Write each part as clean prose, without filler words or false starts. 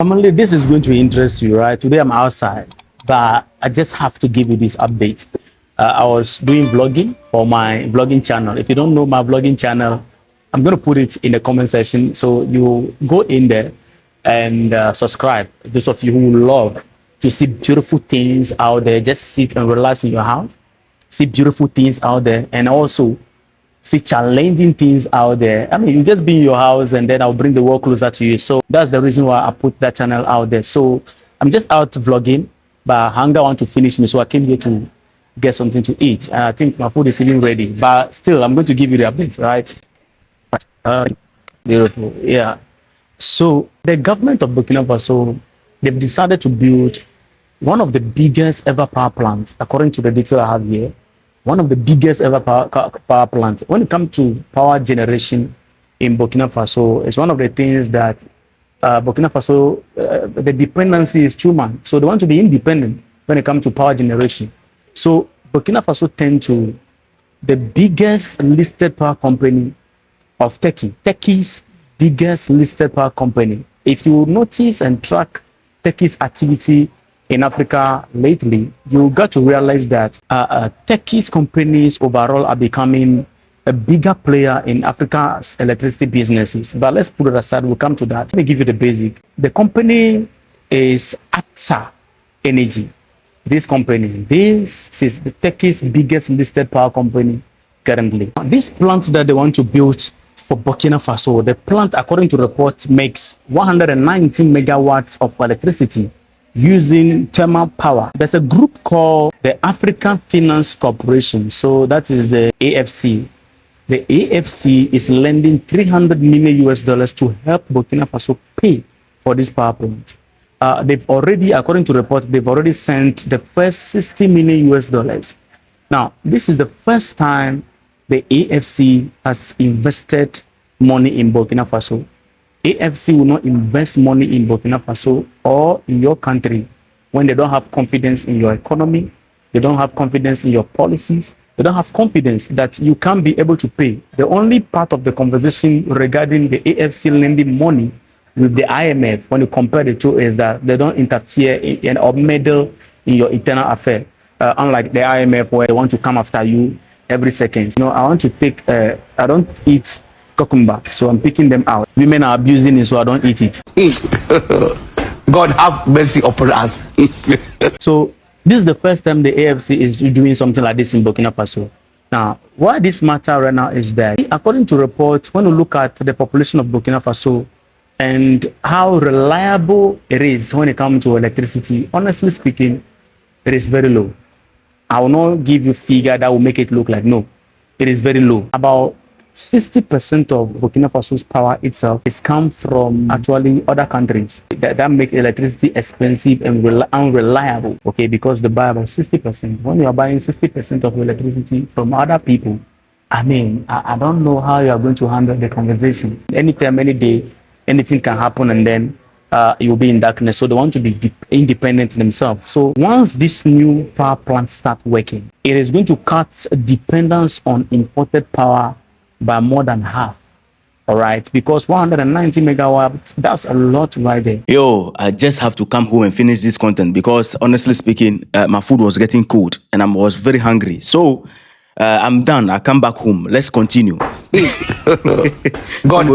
Family, this is going to interest you, right? Today I'm outside, but I just have to give you this update. I was doing vlogging for my vlogging channel. If you don't know my vlogging channel, I'm going to put it in the comment section. So you go in there and subscribe. Those of you who love to see beautiful things out there, just sit and relax in your house, see beautiful things out there, and also see challenging things out there. I mean, you just be in your house and then I'll bring the world closer to you. So that's the reason why I put that channel out there. So I'm just out vlogging, but hunger want to finish me. So I came here to get something to eat. And I think my food is even ready, but still I'm going to give you the update, right? Beautiful. Yeah. So the government of Burkina Faso, they've decided to build one of the biggest ever power plants, according to the detail I have here, one of the biggest ever power plants. When it comes to power generation in Burkina Faso, it's one of the things that Burkina Faso, the dependency is too much. So they want to be independent when it comes to power generation. So Burkina Faso tend to the biggest listed power company of Turkey, Turkey's biggest listed power company. If you notice and track Turkey's activity in Africa lately, you got to realize that Turkey's companies overall are becoming a bigger player in Africa's electricity businesses. But let's put it aside, we'll come to that. Let me give you the basic. The company is AXA Energy. This is the Turkey's biggest listed power company currently. This plant that they want to build for Burkina Faso, the plant, according to reports, makes 119 megawatts of electricity using thermal power. There's a group called the African Finance Corporation. So that is the AFC. The AFC is lending 300 million US dollars to help Burkina Faso pay for this power plant. They've already, according to reports, they've already sent the first 60 million US dollars. Now, this is the first time the AFC has invested money in Burkina Faso. AFC will not invest money in Burkina Faso or in your country when they don't have confidence in your economy, they don't have confidence in your policies, they don't have confidence that you can be able to pay. The only part of the conversation regarding the AFC lending money with the IMF, when you compare the two, is that they don't interfere in or meddle in your internal affair, unlike the IMF where they want to come after you every second. You know, I want to take, I don't eat cucumber, so I'm picking them out. Women are abusing it, so I don't eat it. God have mercy upon us. So this is the first time the AFC is doing something like this in Burkina Faso. Now, why this matter right now is that, according to reports, when you look at the population of Burkina Faso and how reliable it is when it comes to electricity, honestly speaking, it is very low. I will not give you a figure that will make it look like no. It is very low. About 60% of Burkina Faso's power itself is come from actually other countries that make electricity expensive and unreliable. Okay, because they buy about 60%. When you are buying 60% of electricity from other people, I mean, I don't know how you are going to handle the conversation. Anytime, any day, anything can happen, and then you'll be in darkness. So they want to be independent themselves. So once this new power plant start working, it is going to cut dependence on imported power by more than half. All right, because 190 megawatts, that's a lot right there. Yo, I just have to come home and finish this content because honestly speaking, my food was getting cold and I was very hungry. So I'm done. I come back home. Let's continue. God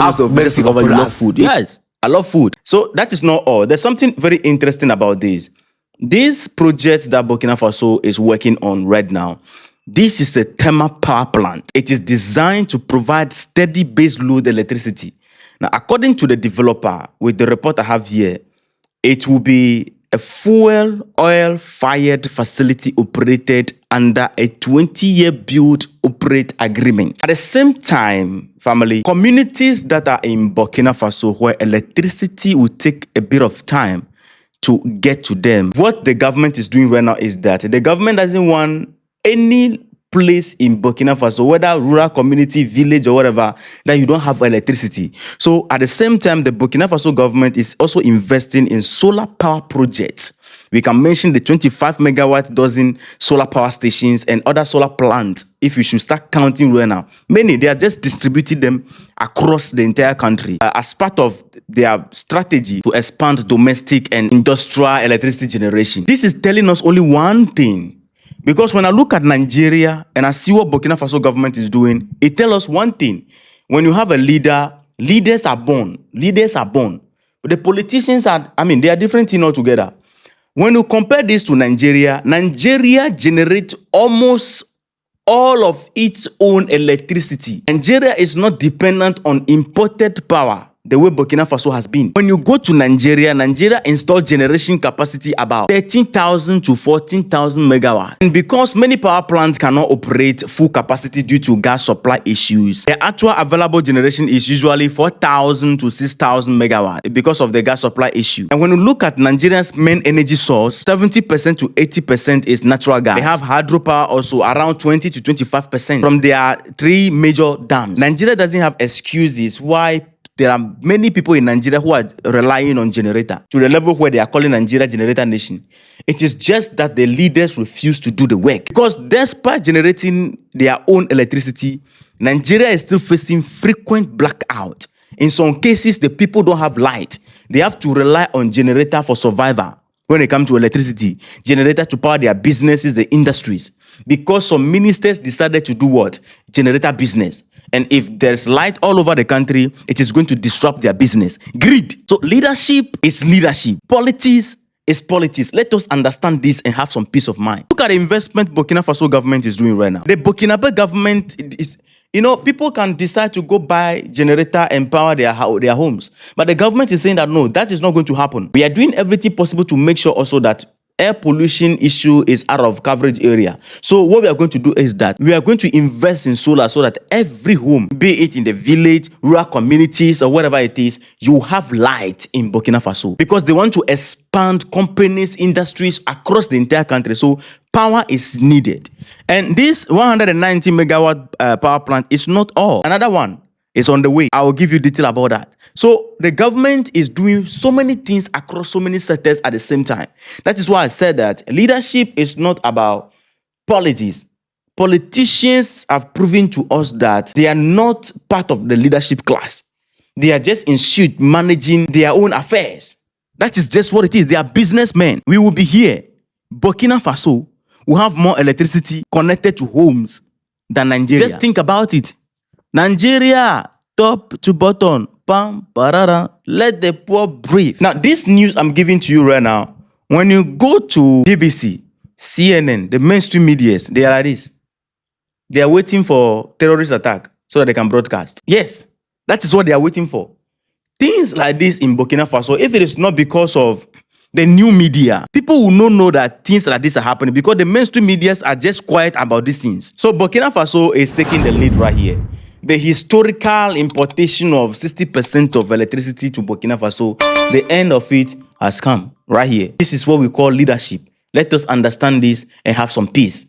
have mercy upon us. Food. Yes, I love food. So that is not all. There's something very interesting about this. This project that Burkina Faso is working on right now, this is a thermal power plant. It is designed to provide steady base load electricity. Now, according to the developer, with the report I have here, it will be a fuel oil-fired facility operated under a 20-year build operate agreement. At the same time, family, communities that are in Burkina Faso where electricity will take a bit of time to get to them, what the government is doing right now is that the government doesn't want any place in Burkina Faso, whether rural community, village or whatever, that you don't have electricity. So at the same time, the Burkina Faso government is also investing in solar power projects We can mention the 25 megawatt dozen solar power stations and other solar plants. If you should start counting right now, many, they are just distributing them across the entire country as part of their strategy to expand domestic and industrial electricity generation. This is telling us only one thing. Because when I look at Nigeria and I see what Burkina Faso government is doing, it tells us one thing. When you have a leader, leaders are born. Leaders are born. But the politicians are, they are different thing altogether. When you compare this to Nigeria, Nigeria generates almost all of its own electricity. Nigeria is not dependent on imported power the way Burkina Faso has been. When you go to Nigeria, Nigeria installed generation capacity about 13,000 to 14,000 megawatts. And because many power plants cannot operate full capacity due to gas supply issues, the actual available generation is usually 4,000 to 6,000 megawatts because of the gas supply issue. And when you look at Nigeria's main energy source, 70% to 80% is natural gas. They have hydropower also around 20 to 25% from their 3 major dams. Nigeria doesn't have excuses why there are many people in Nigeria who are relying on generator to the level where they are calling Nigeria generator nation. It is just that the leaders refuse to do the work. Because despite generating their own electricity, Nigeria is still facing frequent blackout. In some cases, the people don't have light. They have to rely on generator for survival when it comes to electricity. Generator to power their businesses, the industries. Because some ministers decided to do what? Generator business. And if there's light all over the country, it is going to disrupt their business. Greed. So leadership is leadership. Politics is politics. Let us understand this and have some peace of mind. Look at the investment Burkina Faso government is doing right now. The Burkinabe government is, people can decide to go buy generator and power their homes. But the government is saying that no, that is not going to happen. We are doing everything possible to make sure also that air pollution issue is out of coverage area. So what we are going to do is that we are going to invest in solar so that every home, be it in the village, rural communities, or whatever it is, you have light in Burkina Faso. Because they want to expand companies, industries across the entire country. So power is needed. And this 190 megawatt power plant is not all. Another one is on the way. I will give you detail about that. So the government is doing so many things across so many sectors at the same time. That is why I said that leadership is not about politics. Politicians have proven to us that they are not part of the leadership class. They are just in suit managing their own affairs. That is just what it is. They are businessmen. We will be here. Burkina Faso will have more electricity connected to homes than Nigeria. Just think about it. Nigeria, top to bottom, pam, parara, let the poor breathe. Now, this news I'm giving to you right now, when you go to BBC, CNN, the mainstream medias, they are like this. They are waiting for terrorist attack so that they can broadcast. Yes, that is what they are waiting for. Things like this in Burkina Faso, if it is not because of the new media, people will not know that things like this are happening because the mainstream medias are just quiet about these things. So Burkina Faso is taking the lead right here. The historical importation of 60% of electricity to Burkina Faso, the end of it has come right here. This is what we call leadership. Let us understand this and have some peace.